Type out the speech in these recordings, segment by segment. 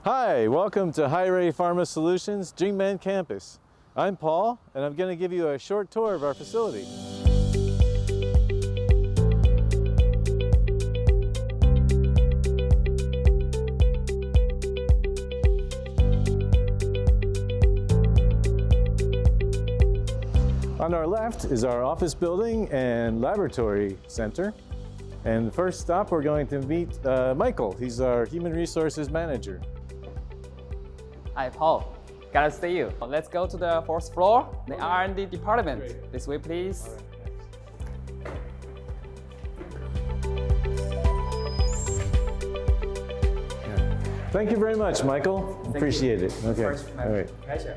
Hi, welcome to Hiray Pharma Solutions Jingmen campus. I'm Paul, and I'm going to give you a short tour of our facility. On our left is our office building and laboratory center. And the first stop, we're going to meet Michael. He's our Human Resources Manager. Hi, Paul. Glad to see you. Let's go to the fourth floor, the R&D department. Great. This way, please. Thank you very much, Michael. Appreciate it. Okay. All right. Pleasure.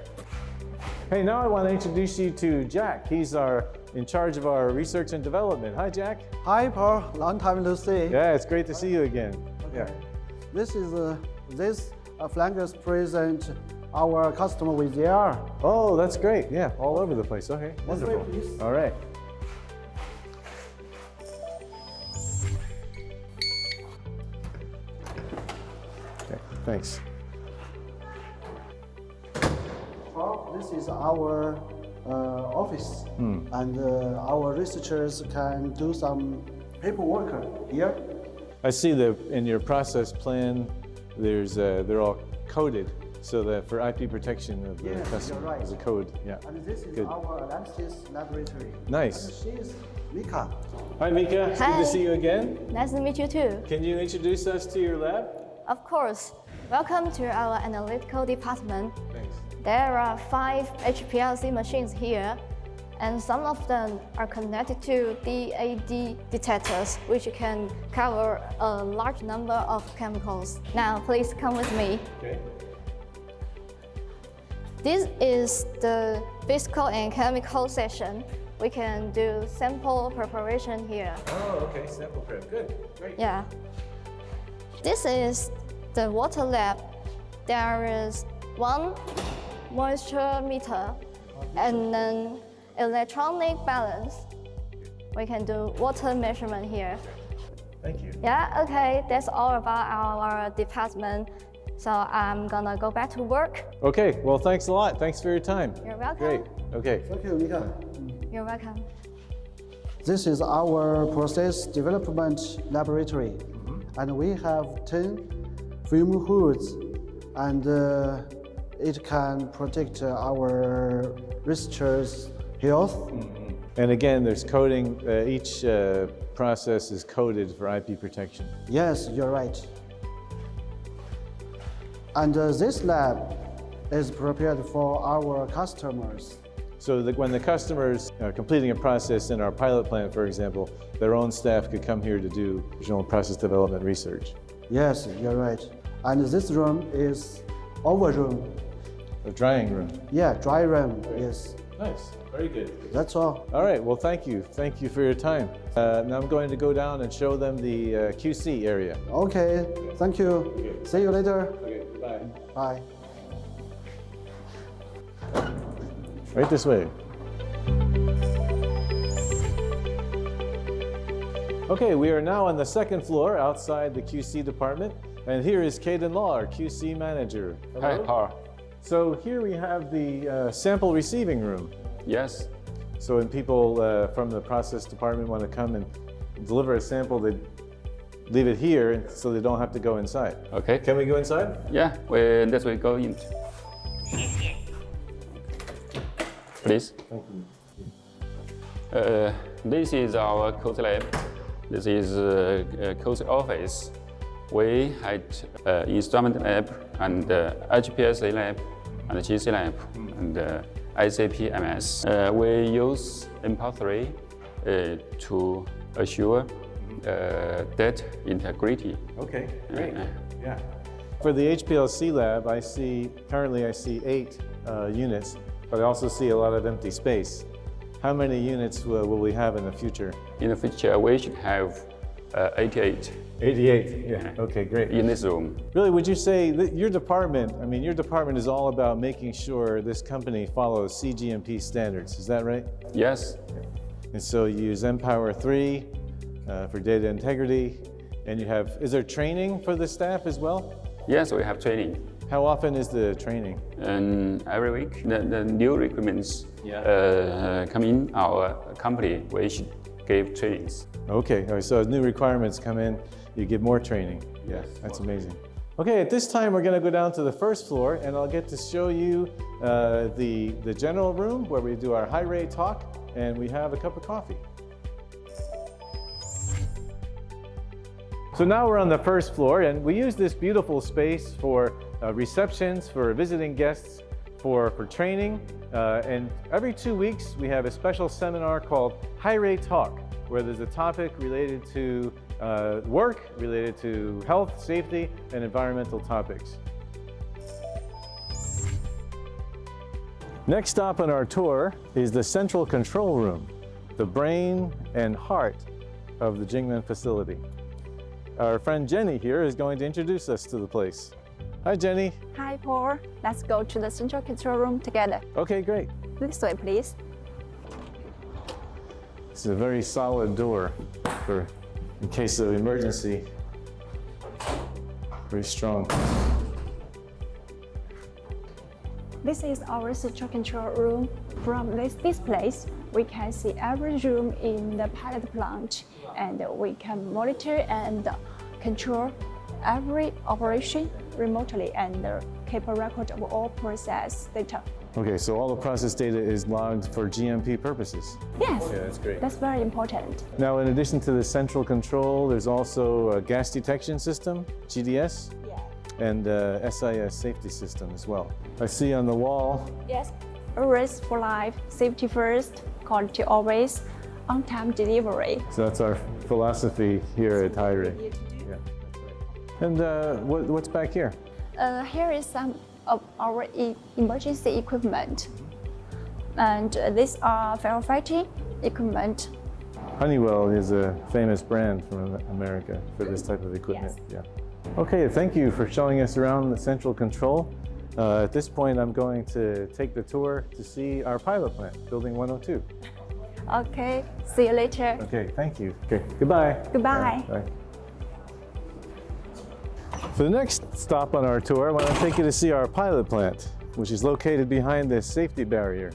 Hey, now I want to introduce you to Jack. He's in charge of our research and development. Hi, Jack. Hi, Paul. Long time no see. Yeah, it's great to see you again. Okay. This is this flankers present our customer with their. Oh, that's great. Yeah, all over the place. Okay, wonderful. way, please. All right. Okay, thanks. Well, this is our office, and our researchers can do some paperwork here. I see that in your process plan, they're all coded so that for IP protection of the Yes, customer, you're right. there's a code. Yeah. And this is Good. our analysis laboratory. Nice. And she is Mika. Hi, Mika. It's good Hi. to see you again. Nice to meet you too. Can you introduce us to your lab? Of course. Welcome to our analytical department. Thanks. There are 5 HPLC machines here, and some of them are connected to DAD detectors, which can cover a large number of chemicals. Now, please come with me. Okay. This is the physical and chemical section. We can do sample preparation here. Oh, okay. Sample prep. Good. Great. Yeah. This is the water lab. There is one moisture meter and an electronic balance. We can do water measurement here. Thank you. Yeah, okay, that's all about our department. So I'm gonna go back to work. Okay. Well, thanks a lot. Thanks for your time. You're welcome. Great. Okay. Thank you, Mika. You're welcome. This is our process development laboratory, and we have 10 film hoods, and it can protect our researchers' health. And again, there's coding. Each process is coded for IP protection. Yes, you're right. And this lab is prepared for our customers. So that when the customers are completing a process in our pilot plant, for example, their own staff could come here to do original process development research. Yes, you're right. And this room is over room. A drying room. Yeah, dry room. Yes, Nice. Very good. that's all. All right. Well, thank you. Thank you for your time. Now I'm going to go down and show them the QC area. Okay, thank you. See you later. Okay. Bye. Bye. Right this way. Okay, we are now on the second floor outside the QC department, and here is Caden Law, our QC manager. Hi, Hello. Paul. So here we have the sample receiving room. Yes. So when people from the process department want to come and deliver a sample, they leave it here so they don't have to go inside. Okay. Can we go inside? Yeah, let's we go in. Please. This is our QC lab. This is QC office. We had instrument lab and HPLC lab and GC lab and ICP-MS. We use MP3 to assure data integrity. Okay, great. Yeah. For the HPLC lab, currently I see 8 units, but I also see a lot of empty space. How many units will we have in the future? In the future, we should have 88 88. Yeah. Okay, great. in this room. Really, would you say that your department is all about making sure this company follows CGMP standards, is that right? Yes. And so you use Empower 3 for data integrity, and is there training for the staff as well? Yes, we have training. How often is the training? And every week, the new recruitments come in our company, which give trainings. Okay, all right, so as new requirements come in, you give more training. Yeah, that's amazing. Okay, at this time we're going to go down to the first floor and I'll get to show you the general room where we do our Hiray Talk and we have a cup of coffee. So now we're on the first floor and we use this beautiful space for receptions, for visiting guests, for training. And every 2 weeks we have a special seminar called Hiray Talk, where there's a topic related to work, related to health, safety, and environmental topics. Next stop on our tour is the central control room, the brain and heart of the Jingmen facility. Our friend Jenny here is going to introduce us to the place. Hi, Jenny. Hi, Paul. Let's go to the central control room together. Okay, great. This way, please. It's a very solid door for in case of emergency. Very strong. This is our central control room. From this place, we can see every room in the pilot plant, and we can monitor and control every operation remotely and keep a record of all process data. Okay, so all the process data is logged for GMP purposes. Yes, Yeah, that's great. that's very important. Now, in addition to the central control, there's also a gas detection system, GDS, and SIS safety system as well. I see on the wall. Yes. Always for life, safety first, quality always, on-time delivery. So that's our philosophy here at Hiray. Yeah, that's right. And what's back here? Here is some of our emergency equipment. And these are firefighting equipment. Honeywell is a famous brand from America for this type of equipment. Yeah. Okay, thank you for showing us around the central control. At this point, I'm going to take the tour to see our pilot plant, Building 102. Okay, see you later. Okay, thank you. Okay, goodbye. Goodbye. Bye. For the next stop on our tour, I want to take you to see our pilot plant, which is located behind this safety barrier.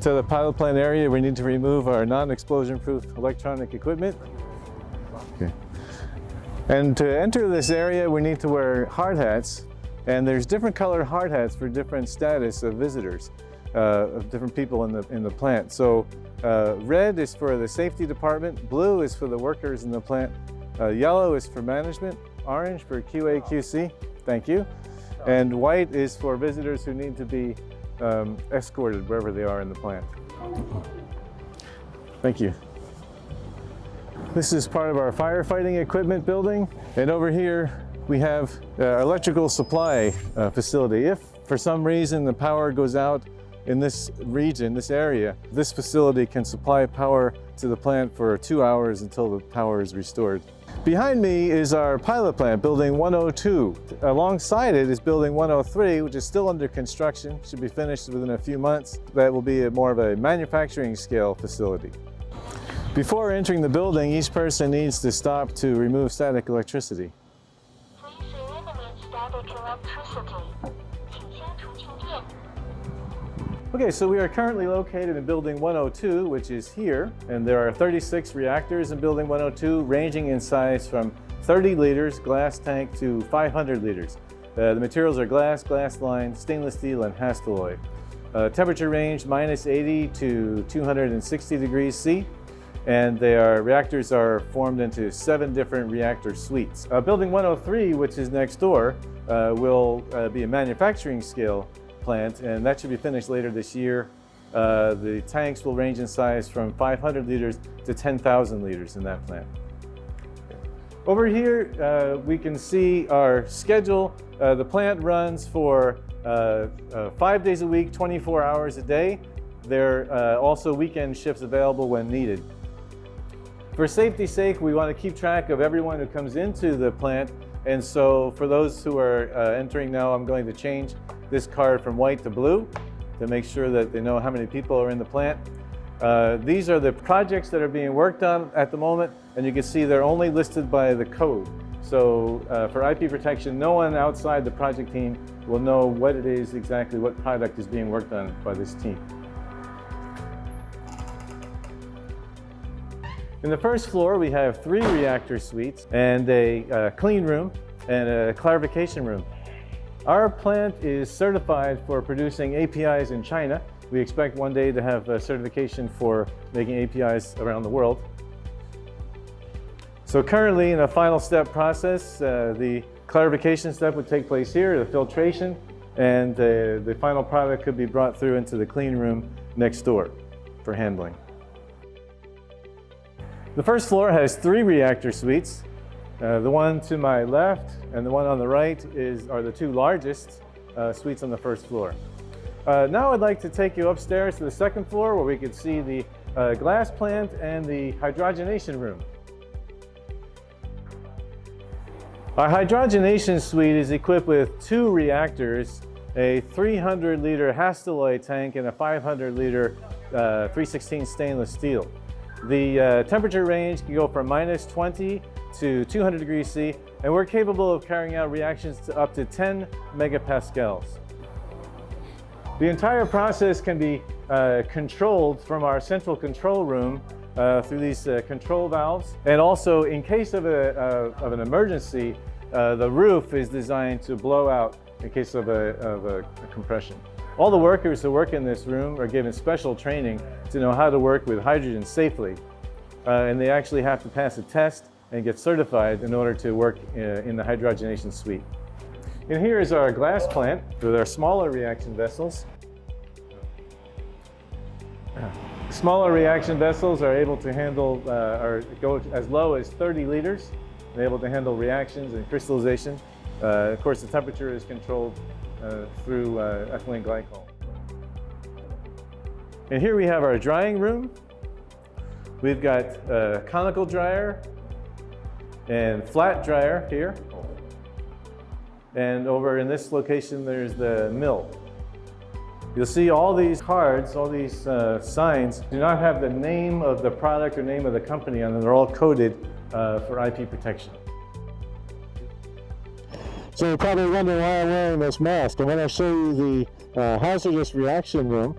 To the pilot plant area, we need to remove our non-explosion-proof electronic equipment. Okay. And to enter this area, we need to wear hard hats, and there's different colored hard hats for different status of visitors, of different people in the plant. So red is for the safety department, blue is for the workers in the plant, yellow is for management, orange for QA/QC, thank you, and white is for visitors who need to be escorted wherever they are in the plant. Thank you. This is part of our firefighting equipment building, and over here we have our electrical supply facility. If for some reason the power goes out in this region, this area, this facility can supply power to the plant for 2 hours until the power is restored. Behind me is our pilot plant, Building 102. Alongside it is Building 103, which is still under construction, should be finished within a few months. That will be more of a manufacturing scale facility. Before entering the building, each person needs to stop to remove static electricity. Please eliminate static electricity. 请先除静电。 Okay, so we are currently located in Building 102, which is here, and there are 36 reactors in Building 102, ranging in size from 30 liters glass tank to 500 liters. The materials are glass, glass line, stainless steel, and Hastelloy. Temperature range -80 to 260 degrees C. And reactors are formed into 7 different reactor suites. Building 103, which is next door, will be a manufacturing scale plant, and that should be finished later this year. The tanks will range in size from 500 liters to 10,000 liters in that plant. Over here, we can see our schedule. The plant runs for 5 days a week, 24 hours a day. There are also weekend shifts available when needed. For safety's sake, we want to keep track of everyone who comes into the plant, and so for those who are entering now, I'm going to change this card from white to blue to make sure that they know how many people are in the plant. These are the projects that are being worked on at the moment, and you can see they're only listed by the code. So for IP protection, no one outside the project team will know what it is exactly, what product is being worked on by this team. In the first floor, we have 3 reactor suites and a clean room and a clarification room. Our plant is certified for producing APIs in China. We expect one day to have a certification for making APIs around the world. So currently in a final step process, the clarification step would take place here, the filtration, and the final product could be brought through into the clean room next door for handling. The first floor has 3 reactor suites. The one to my left and the one on the right are the 2 largest suites on the first floor. Now I'd like to take you upstairs to the second floor where we could see the glass plant and the hydrogenation room. Our hydrogenation suite is equipped with 2 reactors, a 300-liter Hastelloy tank and a 500-liter 316 stainless steel. The temperature range can go from -20 to 200 degrees C, and we're capable of carrying out reactions to up to 10 megapascals. The entire process can be controlled from our central control room through these control valves. And also, in case of an emergency, the roof is designed to blow out in case of a compression. All the workers who work in this room are given special training to know how to work with hydrogen safely. And they actually have to pass a test and get certified in order to work in the hydrogenation suite. And here is our glass plant with our smaller reaction vessels. Smaller reaction vessels are able to handle, or go as low as 30 liters. They're able to handle reactions and crystallization. Of course, the temperature is controlled through ethylene glycol. And here we have our drying room. We've got a conical dryer and flat dryer here. And over in this location, there's the mill. You'll see all these cards, all these signs do not have the name of the product or name of the company on them. They're all coded for IP protection. So you're probably wondering why I'm wearing this mask. I want to show you the hazardous reaction room.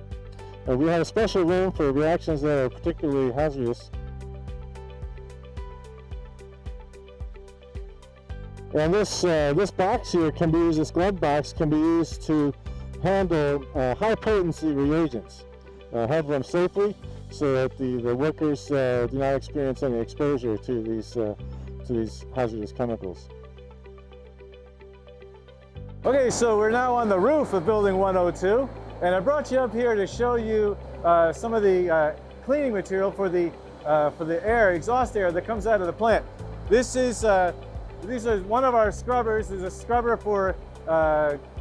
We have a special room for reactions that are particularly hazardous. And this box here can be used, this glove box can be used to handle high potency reagents. Handle them safely so that the workers do not experience any exposure to these hazardous chemicals. Okay, so we're now on the roof of Building 102, and I brought you up here to show you some of the cleaning material for the air, exhaust air that comes out of the plant. These are one of our scrubbers. There's a scrubber for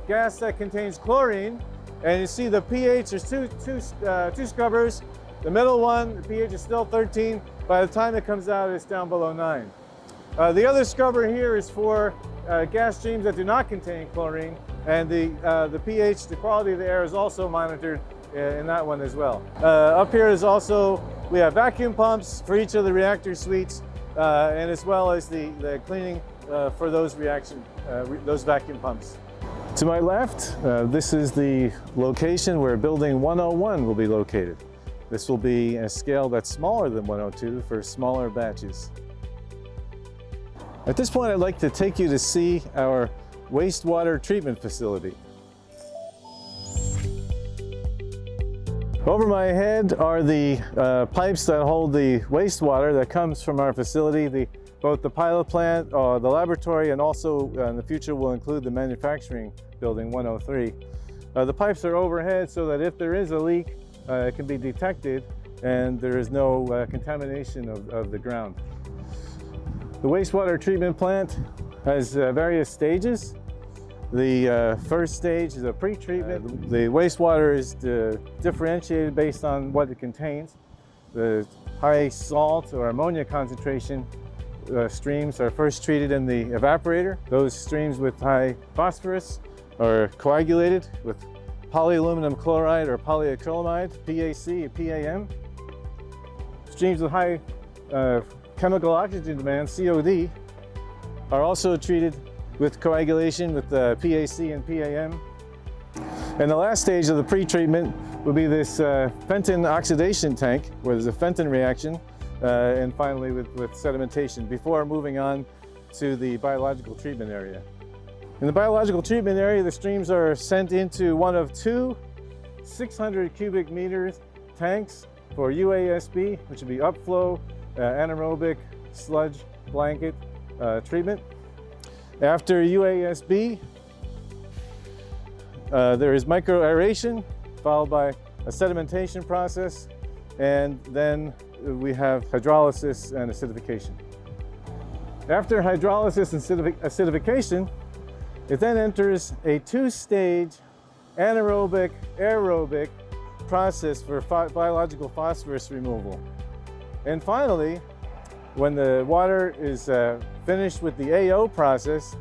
gas that contains chlorine, and you see the pH. There's two scrubbers. The middle one, the pH is still 13. By the time it comes out, it's down below 9. The other scrubber here is for gas streams that do not contain chlorine, and the pH, the quality of the air, is also monitored in that one as well. Up here is also, we have vacuum pumps for each of the reactor suites, and as well as the cleaning for those vacuum pumps. To my left, this is the location where Building 101 will be located. This will be a scale that's smaller than 102 for smaller batches. At this point, I'd like to take you to see our wastewater treatment facility. Over my head are the pipes that hold the wastewater that comes from our facility, both the pilot plant, the laboratory, and also in the future will include the manufacturing building 103. The pipes are overhead so that if there is a leak, it can be detected and there is no contamination of the ground. The wastewater treatment plant has various stages. The first stage is a pre-treatment. The wastewater is differentiated based on what it contains. The high salt or ammonia concentration streams are first treated in the evaporator. Those streams with high phosphorus are coagulated with polyaluminum chloride or polyacrylamide, PAC, PAM. Streams with high chemical oxygen demand, COD, are also treated with coagulation with PAC and PAM. And the last stage of the pre-treatment will be this Fenton oxidation tank, where there's a Fenton reaction, and finally with sedimentation, before moving on to the biological treatment area. In the biological treatment area, the streams are sent into one of two 600 cubic meters tanks for UASB, which would be upflow, anaerobic sludge blanket treatment. After UASB, there is microaeration, followed by a sedimentation process, and then we have hydrolysis and acidification. After hydrolysis and acidification, it then enters a two-stage anaerobic, aerobic process for biological phosphorus removal. And finally, when the water is finished with the AO process,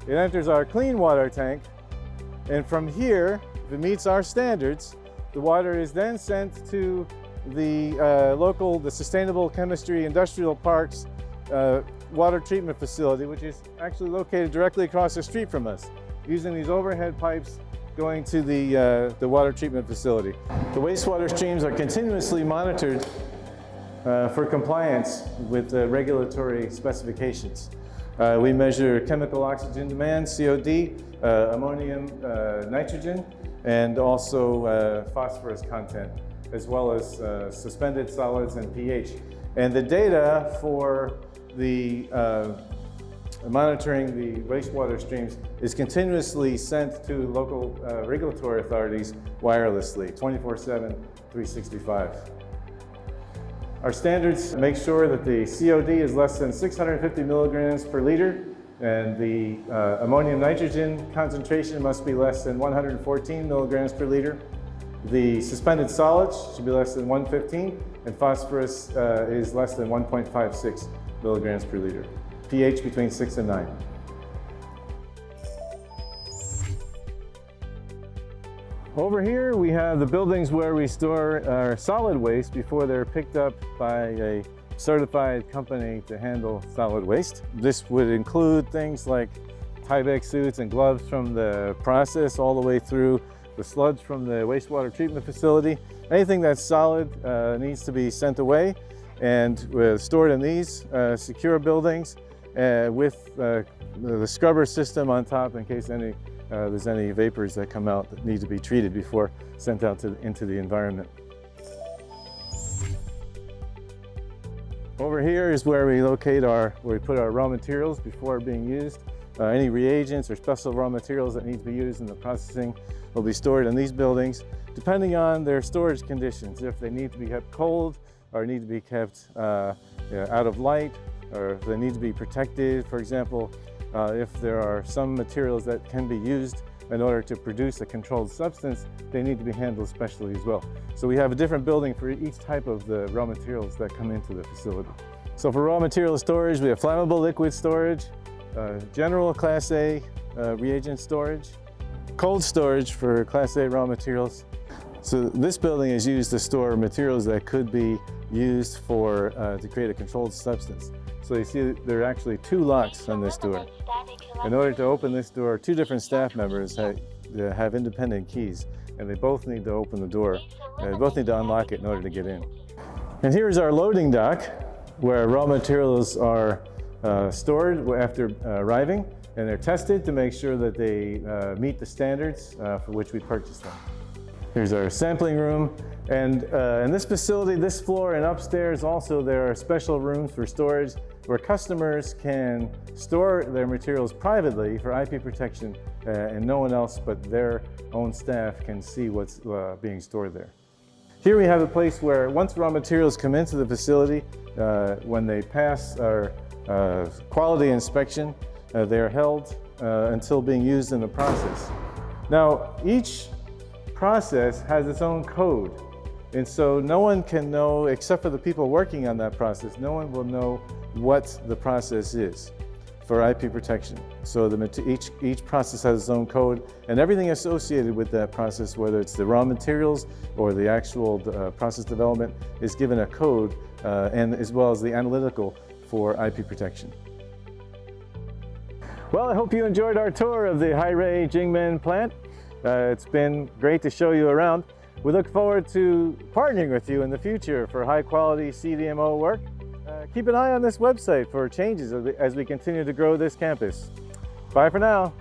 it enters our clean water tank. And from here, if it meets our standards, the water is then sent to the the Sustainable Chemistry Industrial Park's water treatment facility, which is actually located directly across the street from us, using these overhead pipes going to the water treatment facility. The wastewater streams are continuously monitored for compliance with regulatory specifications. We measure chemical oxygen demand, COD, ammonium nitrogen, and also phosphorus content, as well as suspended solids and pH. And the data for the monitoring the wastewater streams is continuously sent to local regulatory authorities wirelessly, 24/7, 365. Our standards make sure that the COD is less than 650 milligrams per liter, and the ammonium nitrogen concentration must be less than 114 milligrams per liter. The suspended solids should be less than 115, and phosphorus is less than 1.56 milligrams per liter. pH between 6 and 9. Over here we have the buildings where we store our solid waste before they're picked up by a certified company to handle solid waste. This would include things like Tyvek suits and gloves from the process all the way through the sludge from the wastewater treatment facility. Anything that's solid needs to be sent away and stored in these secure buildings with the scrubber system on top in case there's any vapors that come out that need to be treated before sent out into the environment. Over here is where we locate where we put our raw materials before being used. Any reagents or special raw materials that need to be used in the processing will be stored in these buildings, depending on their storage conditions. If they need to be kept cold, or need to be kept out of light, or if they need to be protected. For example, if there are some materials that can be used in order to produce a controlled substance, they need to be handled specially as well. So we have a different building for each type of the raw materials that come into the facility. So for raw material storage, we have flammable liquid storage, general Class A reagent storage, cold storage for Class A raw materials. So this building is used to store materials that could be used to create a controlled substance. So you see there are actually two locks on this door. In order to open this door, two different staff members have independent keys, and they both need to open the door. They both need to unlock it in order to get in. And here is our loading dock, where raw materials are stored after arriving, and they're tested to make sure that they meet the standards for which we purchased them. Here's our sampling room, and in this facility, this floor and upstairs also, there are special rooms for storage where customers can store their materials privately for IP protection, and no one else but their own staff can see what's being stored there. Here we have a place where once raw materials come into the facility, when they pass our quality inspection, they are held until being used in the process. Now, each process has its own code, and so no one can know, except for the people working on that process, no one will know what the process is for IP protection. So each process has its own code, and everything associated with that process, whether it's the raw materials or the actual process development, is given a code, and as well as the analytical for IP protection. Well, I hope you enjoyed our tour of the Hiray Jingmen plant. It's been great to show you around. We look forward to partnering with you in the future for high quality CDMO work. Keep an eye on this website for changes as we continue to grow this campus. Bye for now.